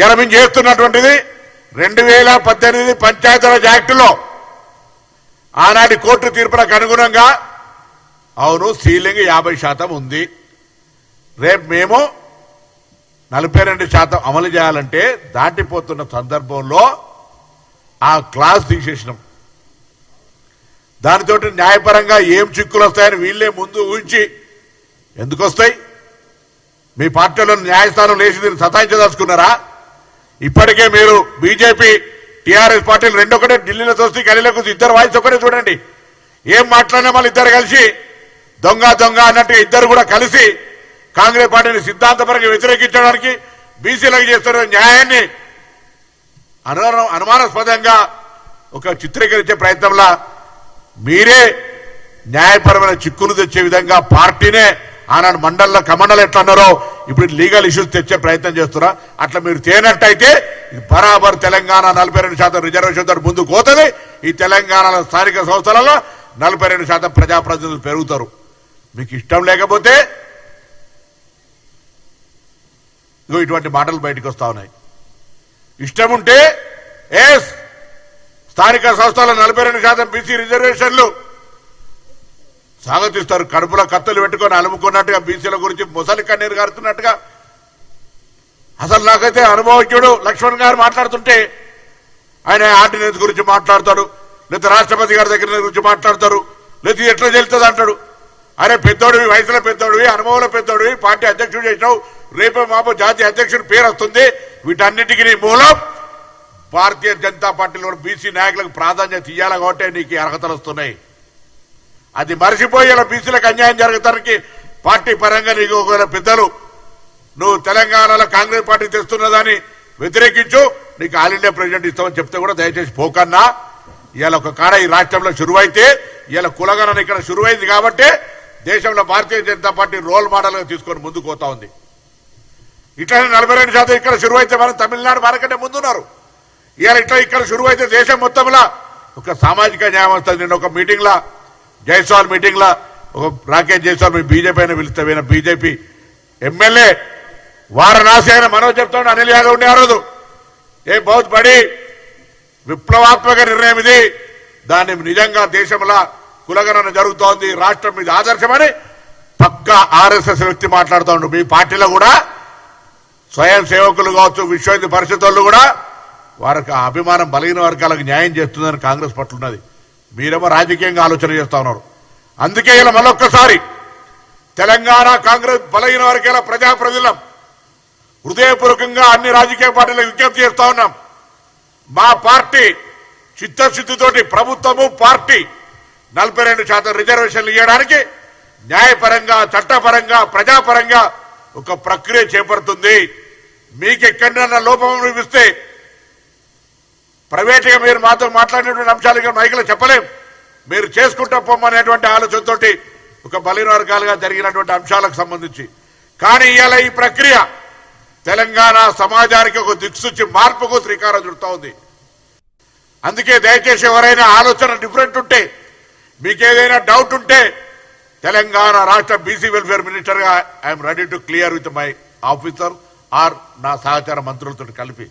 ఇలా మేము చేస్తున్నటువంటిది 2018 పంచాయతీరాజ్ యాక్టులో ఆనాటి కోర్టు తీర్పులకు అనుగుణంగా అవును సీలింగ్ 50% ఉంది. రేపు మేము 42% అమలు చేయాలంటే దాటిపోతున్న సందర్భంలో ఆ క్లాస్ తీసేసినాం. దానితో న్యాయపరంగా ఏం చిక్కులు వస్తాయని వీళ్ళే ముందు ఊహించి ఎందుకు వస్తాయి? మీ పార్టీలో న్యాయస్థానం లేచి దీన్ని సతాయించదలుచుకున్నారా? ఇప్పటికే మీరు బీజేపీ టీఆర్ఎస్ పార్టీలు రెండు ఒకటే, ఢిల్లీలో చూస్తే గలీలో కూర్చి ఇద్దరు వాయిస్ ఒకటే. చూడండి ఏం మాట్లాడినా మళ్ళీ ఇద్దరు కలిసి దొంగ దొంగ అన్నట్టు ఇద్దరు కూడా కలిసి కాంగ్రెస్ పార్టీని సిద్ధాంతపరంగా వ్యతిరేకించడానికి బీసీలకు చేస్తున్న న్యాయాన్ని అనుమానాస్పదంగా ఒక చిత్రీకరించే ప్రయత్నంలో మీరే న్యాయపరమైన చిక్కులు తెచ్చే విధంగా పార్టీనే ఆనాడు మండల్లో కమండలు ఎట్లా అన్నారో ఇప్పుడు లీగల్ ఇష్యూస్ తెచ్చే ప్రయత్నం చేస్తున్నా. అట్లా మీరు తేనట్టయితే బరాబర్ తెలంగాణ 42% రిజర్వేషన్ తో ముందుకు పోతుంది. ఈ తెలంగాణలో స్థానిక సంస్థలలో 42% ప్రజాప్రతినిధులు పెరుగుతారు. మీకు ఇష్టం లేకపోతే ఇటువంటి మాటలు బయటకు వస్తా ఉన్నాయి. ఇష్టం ఉంటే స్థానిక సంస్థల 42% బీసీ రిజర్వేషన్లు స్వాగతిస్తారు. కడుపులో కత్తులు పెట్టుకొని అలుముకున్నట్టుగా బీసీల గురించి ముసలి కన్నీరు గారుతున్నట్టుగా. అసలు నాకైతే అనుభవజ్ఞుడు లక్ష్మణ్ గారు మాట్లాడుతుంటే ఆయన ఆర్డినెన్స్ గురించి మాట్లాడతాడు, లేదా రాష్ట్రపతి గారి దగ్గర గురించి మాట్లాడతారు, లేదా ఎట్లా చెల్తుంది అంటాడు. అరే పెద్దోడివి, వయసులో పెద్దోడివి, అనుభవంలో పెద్దోడివి, పార్టీ అధ్యక్షుడు చేసినావు, రేపే మాపో జాతీయ అధ్యక్షుడి పేరు వస్తుంది. వీటన్నిటికీ మూలం భారతీయ జనతా పార్టీలో బీసీ నాయకులకు ప్రాధాన్యత ఇవ్వాలి కాబట్టి నీకు అర్హతలు వస్తున్నాయి. అది మర్చిపోయి ఇలా బీసీలకు అన్యాయం జరగటానికి పార్టీ పరంగా నీకు ఒకవేళ పెద్దలు నువ్వు తెలంగాణలో కాంగ్రెస్ పార్టీ తెస్తున్నదాన్ని వ్యతిరేకించు, నీకు ఆల్ ఇండియా ప్రెసిడెంట్ ఇస్తామని చెప్తే కూడా దయచేసి పోకన్నా. ఇవాళ ఒక కాడ ఈ రాష్ట్రంలో శురువైతే ఇవాళ కులగణన ఇక్కడ శురువైంది కాబట్టి దేశంలో Bharatiya Janata party role model గా తీసుకొని ముందుకు పోతా ఉంది. ఇట్లానే 42% ఇక్కడ శురువైతే మనం తమిళనాడు మనకంటే ముందున్నారు. ఇవాళ ఇట్లా ఇక్కడ శురువైతే దేశం మొత్తంలో ఒక సామాజిక న్యాయం వస్తుంది. నేను ఒక మీటింగ్ లా జైస్వాల్ మీటింగ్ లా ఒక రాకేష్ జైస్వాల్ మీ బీజేపీ అయినా పిలిస్తే బీజేపీ ఎమ్మెల్యే వారణాసి అయిన మనోజ్ చెప్తాడు, అనిల్ యాదవ్ ఉండే ఆ రోజు ఏ బహుత్ బడి విప్లవాత్మక నిర్ణయం ఇది, దాన్ని నిజంగా దేశంలో కులగణన జరుగుతోంది, రాష్ట్రం మీద ఆదర్శమని పక్కా ఆర్ఎస్ఎస్ వ్యక్తి మాట్లాడుతూ. మీ పార్టీలో కూడా స్వయం సేవకులు కావచ్చు, విశ్వ హిందూ పరిషత్ వాళ్ళు కూడా వారికి అభిమానం బలహీన వర్గాలకు న్యాయం చేస్తుందని కాంగ్రెస్ పట్ల ఉన్నది. మీరేమో రాజకీయంగా ఆలోచన చేస్తా ఉన్నారు. అందుకే ఇలా మళ్ళొక్కసారి తెలంగాణ కాంగ్రెస్ బలహీన వర్గాల ప్రజాప్రతినిధులం హృదయపూర్వకంగా అన్ని రాజకీయ పార్టీలకు విజ్ఞప్తి చేస్తా ఉన్నాం. మా పార్టీ చిత్తశుద్ధితోటి ప్రభుత్వము పార్టీ 42% రిజర్వేషన్లు ఇవ్వడానికి న్యాయపరంగా, చట్టపరంగా, ప్రజాపరంగా ఒక ప్రక్రియ చేపడుతుంది. మీకు ఎక్కడైనా లోపం చూపిస్తే ప్రైవేట్గా మీరు మాతో మాట్లాడినటువంటి అంశాలు మైకులో చెప్పలేం. మీరు చేసుకుంటా పొమ్మనేటువంటి ఆలోచనతో ఒక బలహీన వర్గాలుగా జరిగినటువంటి అంశాలకు సంబంధించి. కానీ ఇవాళ ఈ ప్రక్రియ తెలంగాణ సమాజానికి ఒక దిక్సూచి మార్పుకు శ్రీకారం చుడతా ఉంది. అందుకే దయచేసి ఎవరైనా ఆలోచన డిఫరెంట్ ఉంటే, మీకేదైనా డౌట్ ఉంటే తెలంగాణ రాష్ట్ర బీసీ వెల్ఫేర్ మినిస్టర్ గా I'm ready to clear with my officer or నా సహచార మంత్రులతో కలిపి